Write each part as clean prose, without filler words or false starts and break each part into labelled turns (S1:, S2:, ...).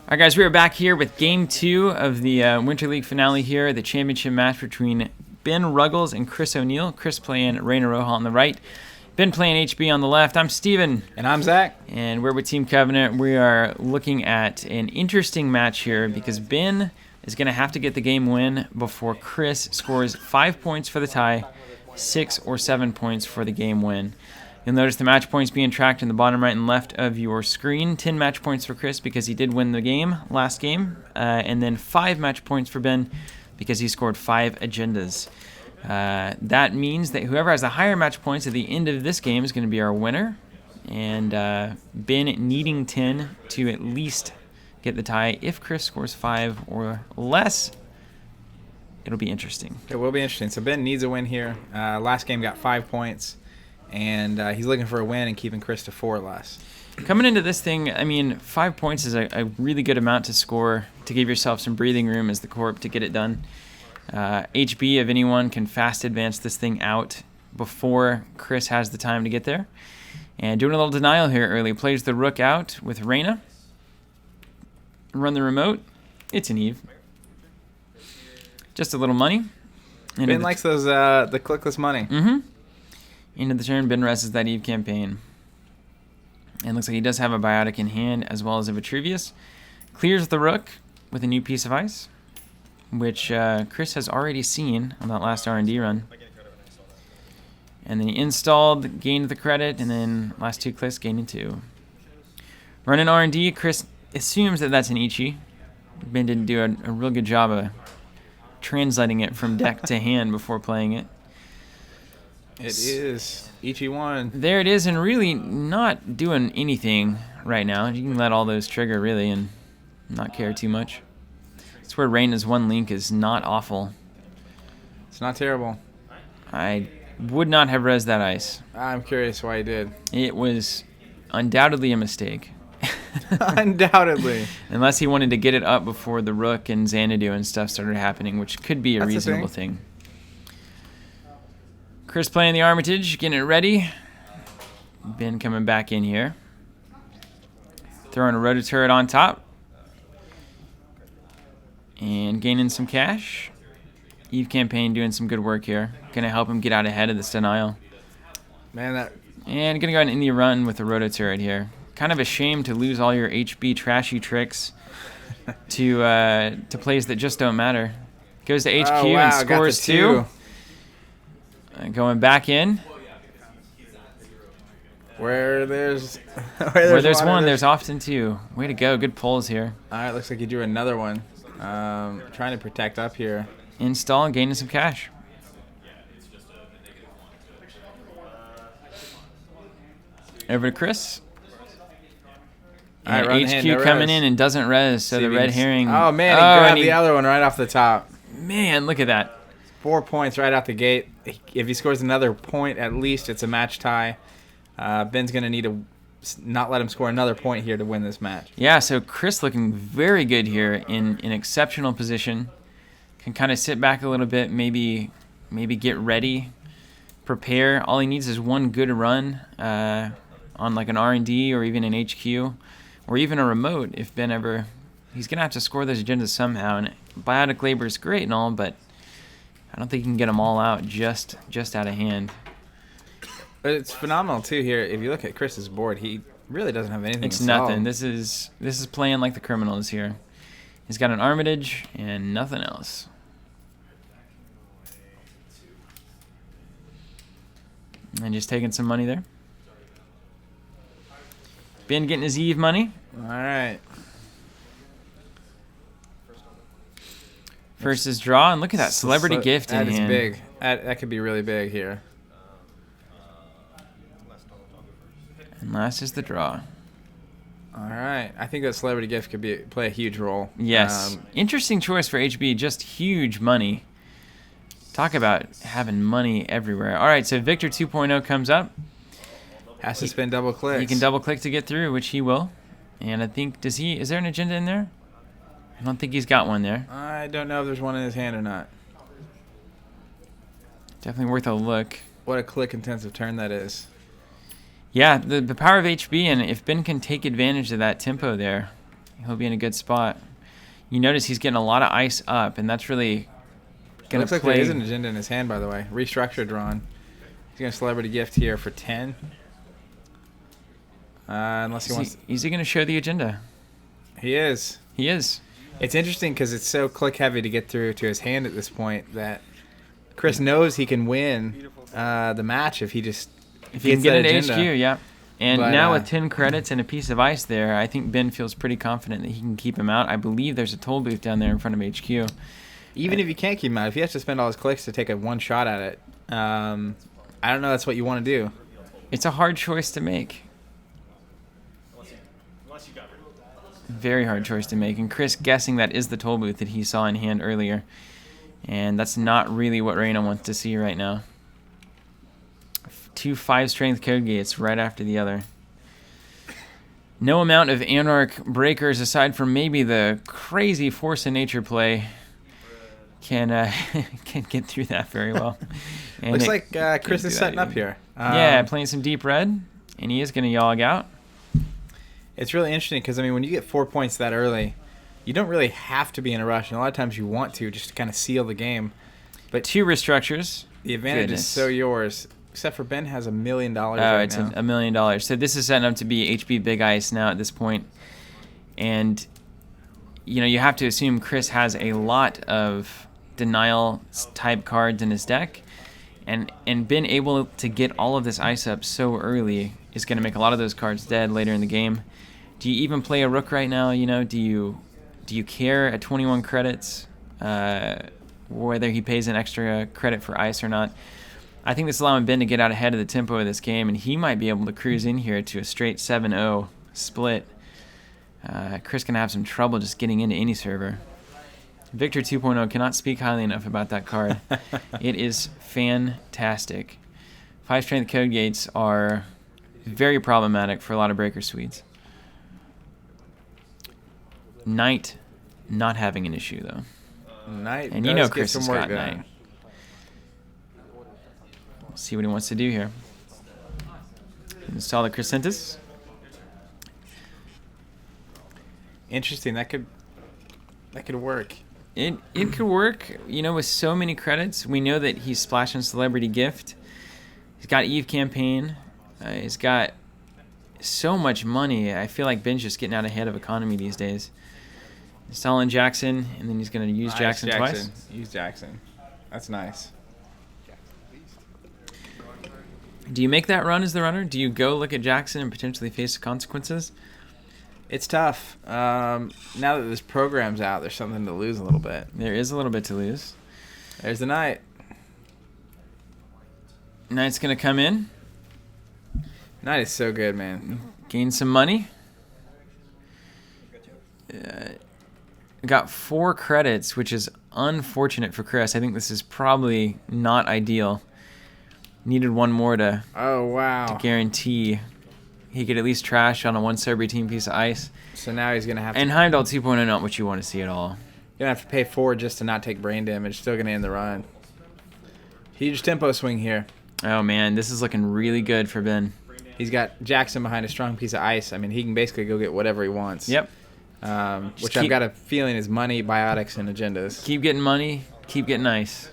S1: All right, guys, we are back here with Game 2 of the Winter League finale here, the championship match between Ben Ruggles and Chris O'Neill. Chris playing Rainer Roja on the right, Ben playing HB on the left. I'm Steven.
S2: And I'm Zach.
S1: And we're with Team Covenant. We are looking at an interesting match here because Ben is going to have to get the game win before Chris scores 5 points for the tie, 6 or 7 points for the game win. You'll notice the match points being tracked in the bottom right and left of your screen. 10 match points for Chris because he did win the game last game. And then 5 match points for Ben because he scored 5 agendas. That means that whoever has the higher match points at the end of this game is going to be our winner. And Ben needing 10 to at least get the tie. If Chris scores 5 or less, it'll be interesting.
S2: It will be interesting. So Ben needs a win here. Last game got 5 points. And he's looking for a win and keeping Chris to 4 or less.
S1: Coming into this thing, I mean, 5 points is a really good amount to score to give yourself some breathing room as the Corp to get it done. HB, if anyone, can fast advance this thing out before Chris has the time to get there. And doing a little denial here early. Plays the rook out with Reyna. Run the remote. It's an Eve. Just a little money.
S2: Ben likes those the clickless money.
S1: Mm-hmm. End of the turn, Ben rests that Eve campaign. And looks like he does have a Biotic in hand as well as a Vitruvius. Clears the rook with a new piece of ice, which Chris has already seen on that last R&D run. And then he installed, gained the credit, and then last 2 clicks, gaining 2. Running R&D, Chris assumes that that's an Ichi. Ben didn't do a real good job of translating it from deck to hand before playing it.
S2: It is Ichi-1.
S1: There it is, and really not doing anything right now. You can let all those trigger, really, and not care too much. It's where Reyna's 1 link is not awful.
S2: It's not terrible.
S1: I would not have rezzed that ice.
S2: I'm curious why he did.
S1: It was undoubtedly a mistake.
S2: Undoubtedly.
S1: Unless he wanted to get it up before the rook and Xanadu and stuff started happening, which could be a reasonable thing. Chris playing the Armitage, getting it ready. Ben coming back in here. Throwing a Rototurret on top. And gaining some cash. Eve campaign doing some good work here. Gonna help him get out ahead of this denial.
S2: Man,
S1: and gonna go ahead and end the run with the Rototurret here. Kind of a shame to lose all your HB trashy tricks to plays that just don't matter. Goes to HQ and scores 2. Going back in.
S2: Where there's
S1: one, there's often 2. Way to go. Good pulls here.
S2: All right, looks like you drew another one. Trying to protect up here.
S1: Install and gaining some cash. Over to Chris. And HQ coming in and doesn't res, so the red herring.
S2: Oh, man, he grabbed the other one right off the top.
S1: Man, look at that.
S2: 4 points right out the gate. If he scores another point, at least it's a match tie. Ben's going to need to not let him score another point here to win this match.
S1: Yeah, so Chris looking very good here in an exceptional position. Can kind of sit back a little bit, maybe get ready, prepare. All he needs is 1 good run on like an R&D or even an HQ or even a remote if Ben ever... He's going to have to score those agendas somehow. And Biotic Labor is great and all, but I don't think you can get them all out just out of hand.
S2: But it's phenomenal too here. If you look at Chris's board, he really doesn't have anything.
S1: It's nothing. This is playing like the criminals here. He's got an Armitage and nothing else. And just taking some money there. Ben getting his Eve money.
S2: All right.
S1: First is draw, and look at that celebrity gift in hand.
S2: That is big. That could be really big here.
S1: And last is the draw.
S2: All right. I think that celebrity gift could play a huge role.
S1: Yes. Interesting choice for HB. Just huge money. Talk about having money everywhere. All right, so Victor 2.0 comes up.
S2: Has to spin double clicks.
S1: He can double click to get through, which he will. And I think, is there an agenda in there? I don't think he's got one there.
S2: I don't know if there's one in his hand or not.
S1: Definitely worth a look.
S2: What a click-intensive turn that is.
S1: Yeah, the power of HB, and if Ben can take advantage of that tempo there, He'll be in a good spot. You notice he's getting a lot of ice up, and that's really going
S2: Looks
S1: to
S2: like
S1: play.
S2: there is an agenda in his hand, by the way. Restructure drawn. He's going to celebrity gift here for 10. Unless he wants.
S1: Is he going to show the agenda?
S2: He is.
S1: He is.
S2: It's interesting because it's so click heavy to get through to his hand at this point that Chris knows he can win the match if he just
S1: if he can get
S2: that
S1: an
S2: agenda.
S1: HQ, yeah. And
S2: But,
S1: now with 10 credits and a piece of ice there, I think Ben feels pretty confident that he can keep him out. I believe there's a toll booth down there in front of HQ.
S2: Even if you can't keep him out, if he has to spend all his clicks to take a one shot at it, I don't know that's what you want to do.
S1: It's a hard choice to make. Very hard choice to make. And Chris guessing that is the toll booth that he saw in hand earlier. And that's not really what Reyna wants to see right now. 2 5-strength code gates right after the other. No amount of Anarch breakers, aside from maybe the crazy Force of Nature play, can get through that very well. And
S2: Looks like Chris is setting up here.
S1: Yeah, playing some deep red, and he is going to Yogg out.
S2: It's really interesting because, I mean, when you get 4 points that early, you don't really have to be in a rush. And a lot of times you want to just to kind of seal the game. But
S1: 2 restructures.
S2: The advantage is so yours. Except for Ben has $1 million right
S1: now. Oh, it's
S2: $1
S1: million. So this is setting up to be HB Big Ice now at this point. And, you know, you have to assume Chris has a lot of denial-type cards in his deck. And being able to get all of this ice up so early is going to make a lot of those cards dead later in the game. Do you even play a Rook right now? You know, do you care at 21 credits whether he pays an extra credit for ice or not? I think this is allowing Ben to get out ahead of the tempo of this game, and he might be able to cruise in here to a straight 7-0 split. Chris can have some trouble just getting into any server. Victor 2.0 cannot speak highly enough about that card. It is fantastic. 5-strength code gates are very problematic for a lot of breaker suites. Knight not having an issue, though.
S2: Knight
S1: and you know Chris has got Knight. We'll see what he wants to do here. Install the Crescentus.
S2: Interesting. That could work.
S1: It could work. You know, with so many credits, we know that he's splashing Celebrity Gift. He's got Eve Campaign. He's got so much money. I feel like Ben's just getting out ahead of economy these days. Installing Jackson, and then he's going to use Jackson twice.
S2: Use Jackson. That's nice.
S1: Do you make that run as the runner? Do you go look at Jackson and potentially face the consequences?
S2: It's tough. Now that this program's out, there's something to lose a little bit.
S1: There is a little bit to lose.
S2: There's the Knight.
S1: Knight's going to come in.
S2: Knight is so good, man.
S1: Gain some money. Got 4 credits, which is unfortunate for Chris. I think this is probably not ideal. Needed 1 more to guarantee he could at least trash on a 1 Celebrity Team piece of ice.
S2: So now he's going to have to...
S1: And Heimdall 2.0, not what you want to see at all.
S2: You're going to have to pay 4 just to not take brain damage. Still going to end the run. Huge tempo swing here.
S1: Oh, man, this is looking really good for Ben.
S2: He's got Jackson behind a strong piece of ice. I mean, he can basically go get whatever he wants.
S1: Yep.
S2: Which I've got a feeling is money, biotics, and agendas.
S1: Keep getting money, keep getting ice.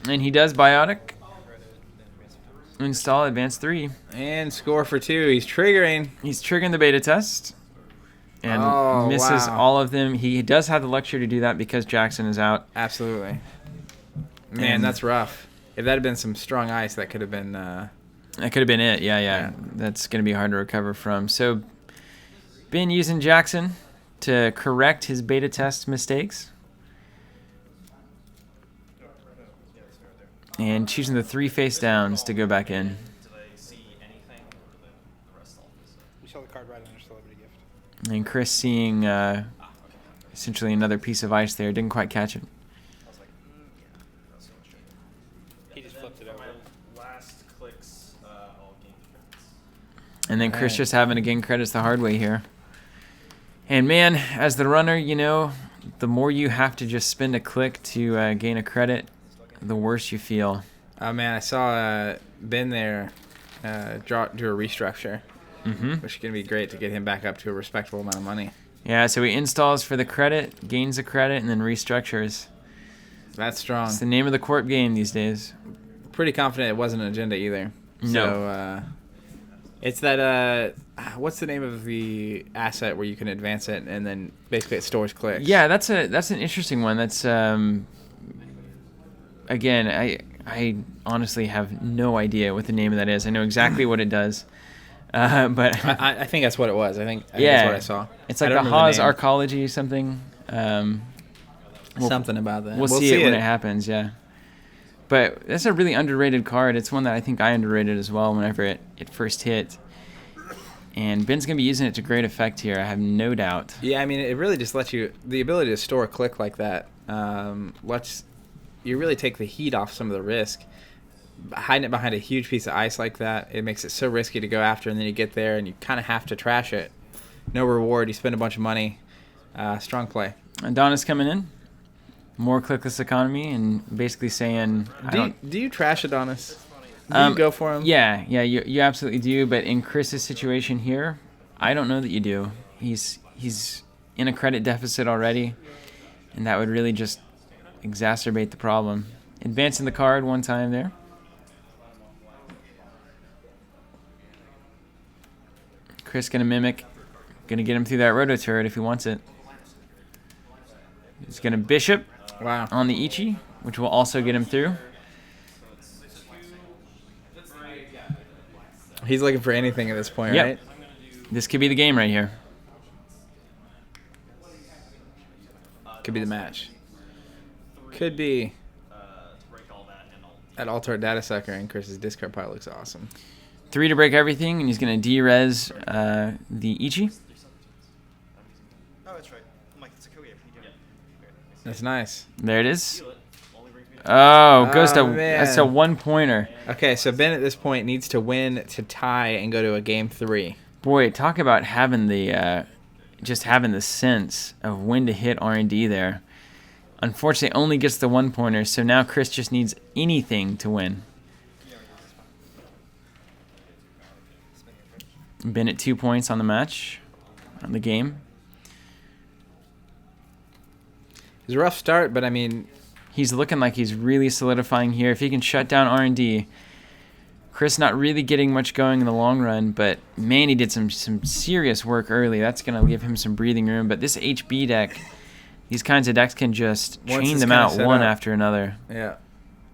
S1: And he does biotic. Install advanced 3.
S2: And score for 2. He's triggering.
S1: He's triggering the beta test. And misses all of them. He does have the luxury to do that because Jackson is out.
S2: Absolutely. Man, that's rough. If that had been some strong ice, that could have been...
S1: That could have been it. Yeah. That's going to be hard to recover from. So, Ben using Jackson to correct his beta test mistakes. And choosing the 3 face downs to go back in. And Chris seeing essentially another piece of ice there. Didn't quite catch it.
S3: He just flipped it over.
S1: And then Chris just having to gain credits the hard way here. And man, as the runner, you know, the more you have to just spend a click to gain a credit, the worse you feel.
S2: Oh man, I saw Ben there do a restructure. which is going to be great to get him back up to a respectable amount of money.
S1: Yeah, so he installs for the credit, gains the credit, and then restructures.
S2: That's strong.
S1: It's the name of the corp game these days.
S2: Pretty confident it wasn't an agenda either.
S1: No.
S2: So, it's that, what's the name of the asset where you can advance it and then basically it stores clicks?
S1: Yeah, that's an interesting one. That's, again, I honestly have no idea what the name of that is. I know exactly what it does. But
S2: I think that's what it was. I think
S1: yeah,
S2: that's what I saw.
S1: It's like the Haas-Bioroid something.
S2: Something about that.
S1: We'll see it when it happens, yeah. But that's a really underrated card. It's one that I think I underrated as well whenever it first hit. And Ben's going to be using it to great effect here, I have no doubt.
S2: Yeah, I mean, it really just lets you... The ability to store a click like that lets you really take the heat off some of the risk. Hiding it behind a huge piece of ice like that, it makes it so risky to go after, and then you get there and you kind of have to trash it. No reward, you spend a bunch of money. Strong play.
S1: Adonis coming in. More clickless economy and basically saying...
S2: Do you trash Adonis? Do you go for him?
S1: Yeah, you absolutely do. But in Chris's situation here, I don't know that you do. He's in a credit deficit already, and that would really just exacerbate the problem. Advancing the card one time there. Chris going to mimic. Going to get him through that roto turret if he wants it. He's going to bishop.
S2: Wow.
S1: On the Ichi, which will also get him through.
S2: He's looking for anything at this point,
S1: yep.
S2: Right?
S1: This could be the game right here.
S2: Could be the match. Could be. That Altar Data Sucker and Chris's discard pile looks awesome.
S1: 3 to break everything, and he's going to de-res the Ichi.
S2: That's nice.
S1: There it is. Oh,
S2: man.
S1: That's a 1-pointer.
S2: Okay, so Ben at this point needs to win to tie and go to a game 3.
S1: Boy, talk about having the just having the sense of when to hit R&D there. Unfortunately, only gets the 1-pointer, so now Chris just needs anything to win. Ben at 2 points on the match, on the game.
S2: It's a rough start, but I mean...
S1: He's looking like he's really solidifying here. If he can shut down R&D, Chris not really getting much going in the long run, but man, he did some serious work early. That's going to give him some breathing room. But this HB deck, these kinds of decks can just chain them out one after another.
S2: Yeah.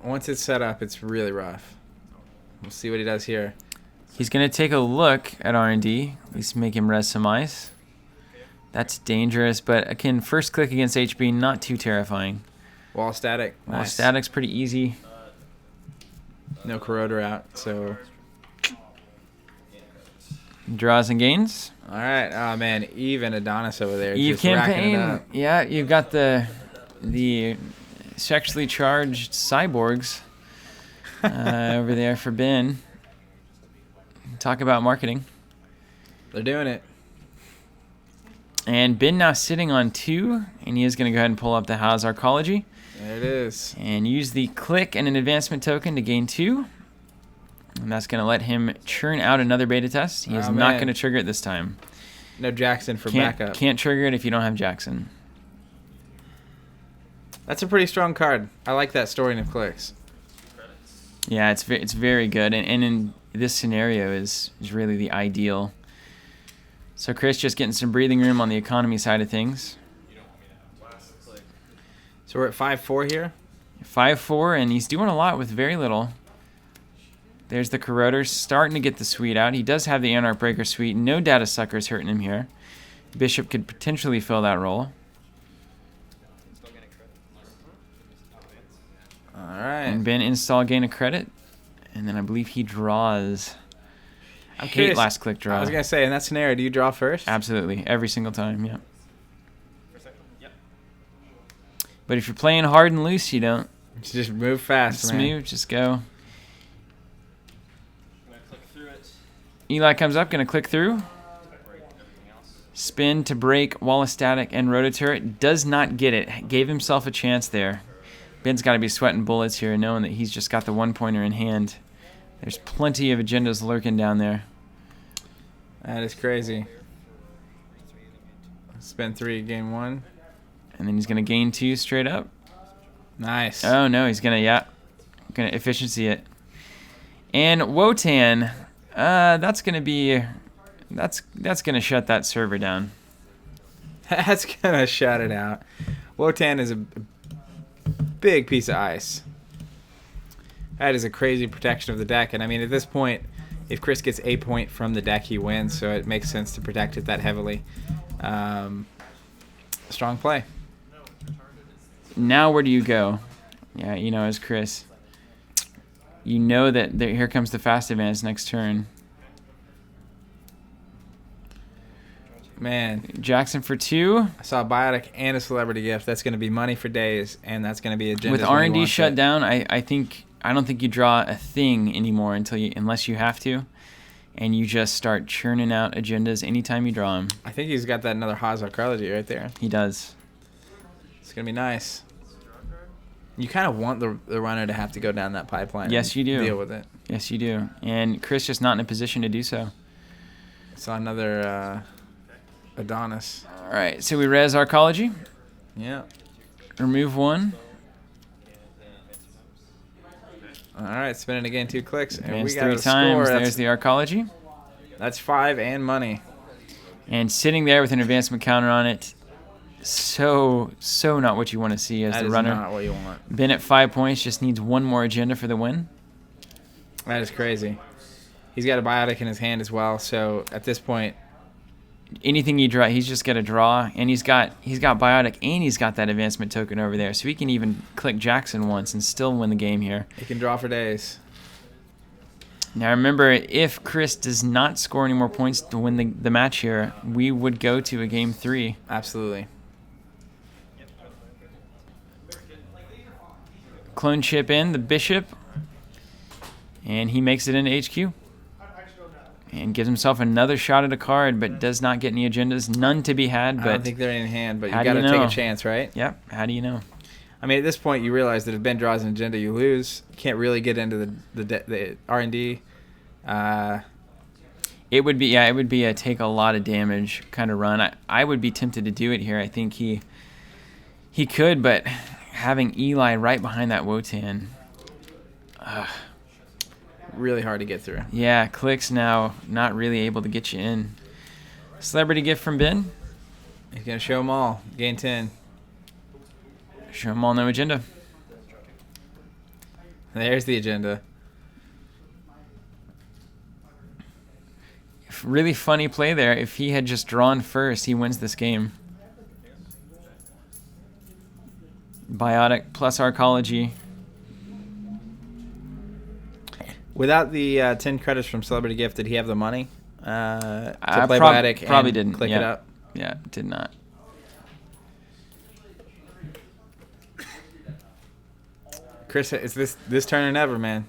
S2: Once it's set up, it's really rough. We'll see what he does here.
S1: He's going to take a look at R&D, at least make him res some ice. That's dangerous, but again, first click against HB, not too terrifying.
S2: Wall static.
S1: Wall static's pretty easy.
S2: No corroder out, so...
S1: Draws and gains.
S2: All right. Oh, man, even Adonis over there.
S1: Eve
S2: just racking it
S1: campaign.
S2: up.
S1: Yeah, you've got the sexually charged cyborgs over there for Ben. Talk about marketing.
S2: They're doing it.
S1: And Ben now sitting on 2, and he is going to go ahead and pull up the Haas-Bioroid.
S2: There it is.
S1: And use the click and an advancement token to gain 2. And that's going to let him churn out another beta test. He is not going to trigger it this time.
S2: No Jackson for backup.
S1: Can't trigger it if you don't have Jackson.
S2: That's a pretty strong card. I like that storing of clicks.
S1: Yeah, it's very good. And in this scenario is really the ideal. So Chris just getting some breathing room on the economy side of things.
S2: So we're at 5-4 here?
S1: 5-4, and he's doing a lot with very little. There's the Corroder starting to get the suite out. He does have the Anarch Breaker suite. No Data Suckers hurting him here. Bishop could potentially fill that role.
S2: All right.
S1: And Ben install gain a credit. And then I believe he draws... I hate
S2: curious,
S1: last click draw.
S2: I was going to say, in that scenario, do you draw first?
S1: Absolutely. Every single time, yeah. But if you're playing hard and loose, you don't.
S2: Just move fast,
S1: Just
S2: man.
S1: move, just go. Eli comes up, going to click through. Spin to break, wall of static, and rototurret. Does not get it. Gave himself a chance there. Ben's got to be sweating bullets here, knowing that he's just got the 1 pointer in hand. There's plenty of agendas lurking down there.
S2: All right. And Ben install gain a credit. And then I believe he draws.
S1: And Ben installs gain a credit. And then I believe he draws. Eli comes up, going to click through. Spin to break, wall of static, and rototurret. Does not get it. Gave himself a chance there. Ben's got to be sweating bullets here, knowing that he's just got the 1 pointer in hand. There's plenty of agendas lurking down there.
S2: That is crazy. Spend 3, gain 1.
S1: And then he's going to gain 2 straight up.
S2: Nice.
S1: Oh, no, he's going to, going to efficiency it. And Wotan, that's going to be, that's going to shut that server down.
S2: That's going to shut it out. Wotan is a big piece of ice. That is a crazy protection of the deck. And I mean, at this point, if Chris gets a point from the deck, he wins. So it makes sense to protect it that heavily. Strong play.
S1: Now where do you go? Yeah, you know, as Chris, you know that here comes the fast advance next turn.
S2: Man,
S1: Jackson for 2.
S2: I saw a Biotic and a Celebrity Gift. That's going to be money for days, and that's going to be agendas.
S1: With R&D shut down, I don't think you draw a thing anymore unless you have to, and you just start churning out agendas anytime you draw them.
S2: I think he's got that another Haas-Bioroid right there.
S1: He does.
S2: It's going to be nice. You kind of want the runner to have to go down that pipeline.
S1: Yes, you do.
S2: Deal with it.
S1: Yes, you do. And Chris just not in a position to do so.
S2: Saw another Adonis.
S1: All right, so we res Arcology.
S2: Yeah.
S1: Remove 1.
S2: All right, spinning again 2 clicks. And
S1: Advance
S2: we got
S1: 3
S2: a
S1: times.
S2: score.
S1: There's the Arcology.
S2: That's 5 and money.
S1: And sitting there with an advancement counter on it, so not what you want to see as
S2: That
S1: the
S2: is
S1: runner.
S2: not what you want.
S1: Ben at 5 points, just needs 1 more agenda for the win.
S2: That is crazy. He's got a Biotic in his hand as well, so at this point,
S1: Anything you draw, he's just got to draw, and he's got Biotic, and he's got that advancement token over there, so he can even click Jackson once and still win the game here.
S2: he can draw for days.
S1: Now remember, if Chris does not score any more points to win the match here, we would go to a game 3.
S2: Absolutely.
S1: Clone chip in the Bishop, and he makes it into HQ. And gives himself another shot at a card, but does not get any agendas. None to be had. But
S2: I don't think they're in hand, but you
S1: how
S2: got
S1: do
S2: to
S1: you
S2: take
S1: know?
S2: a chance, right?
S1: Yep. How do you know?
S2: I mean, at this point, you realize that if Ben draws an agenda, you lose. You can't really get into the R&D.
S1: It would be a take a lot of damage kind of run. I would be tempted to do it here. I think he could, but having Eli right behind that Wotan.
S2: Really hard to get through.
S1: Yeah, clicks now not really able to get you in. Celebrity gift from Ben.
S2: He's going to show them all. Gain 10.
S1: Show them all no agenda.
S2: There's the agenda.
S1: Really funny play there. If he had just drawn first, he wins this game. Biotic plus Arcology.
S2: Without the 10 credits from Celebrity Gift, did he have the money to play Biotic
S1: probably
S2: and
S1: didn't.
S2: click it up?
S1: Yeah, did not.
S2: Chris, it's this turn or never, man.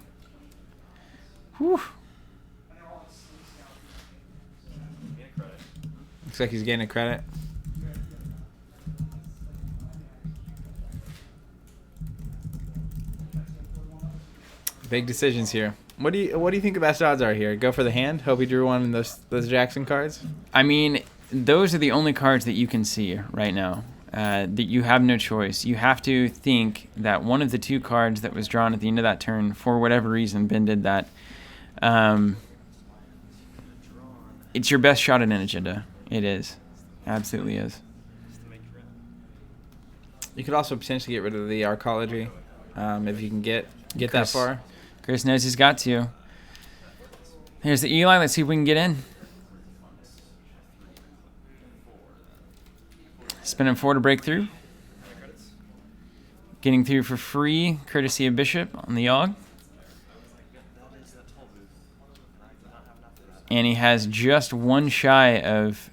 S1: Whew.
S2: Looks like he's gaining credit. Big decisions here. What do you think the best odds are here? Go for the hand. Hope he drew one in those Jackson cards.
S1: I mean, those are the only cards that you can see right now. That you have no choice. You have to think that one of the 2 cards that was drawn at the end of that turn, for whatever reason, Ben did that. It's your best shot at an agenda. It is. Absolutely is.
S2: You could also potentially get rid of the Arcology if you can get that far.
S1: Chris knows he's got to. Here's the Eli. Let's see if we can get in. Spinning 4 to break through. Getting through for free, courtesy of Bishop on the Yogg. And he has just 1 shy of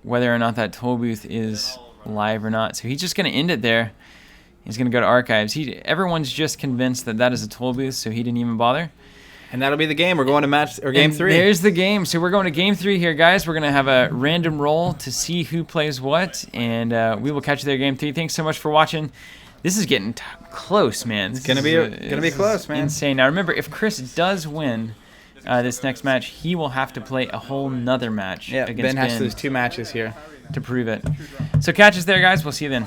S1: whether or not that toll booth is live or not. So he's just going to end it there. He's going to go to archives. Everyone's just convinced that is a toll booth, so he didn't even bother.
S2: And that'll be the game. We're going to game 3.
S1: There's the game. So we're going to game 3 here, guys. We're going to have a random roll to see who plays what, and we will catch you there game 3. Thanks so much for watching. This is getting close, man.
S2: It's gonna be close, man.
S1: Insane. Now remember, if Chris does win, this next match, he will have to play a whole nother match
S2: Yeah,
S1: against
S2: Ben has to lose 2 matches here
S1: to prove it. So catch us there, guys. We'll see you then.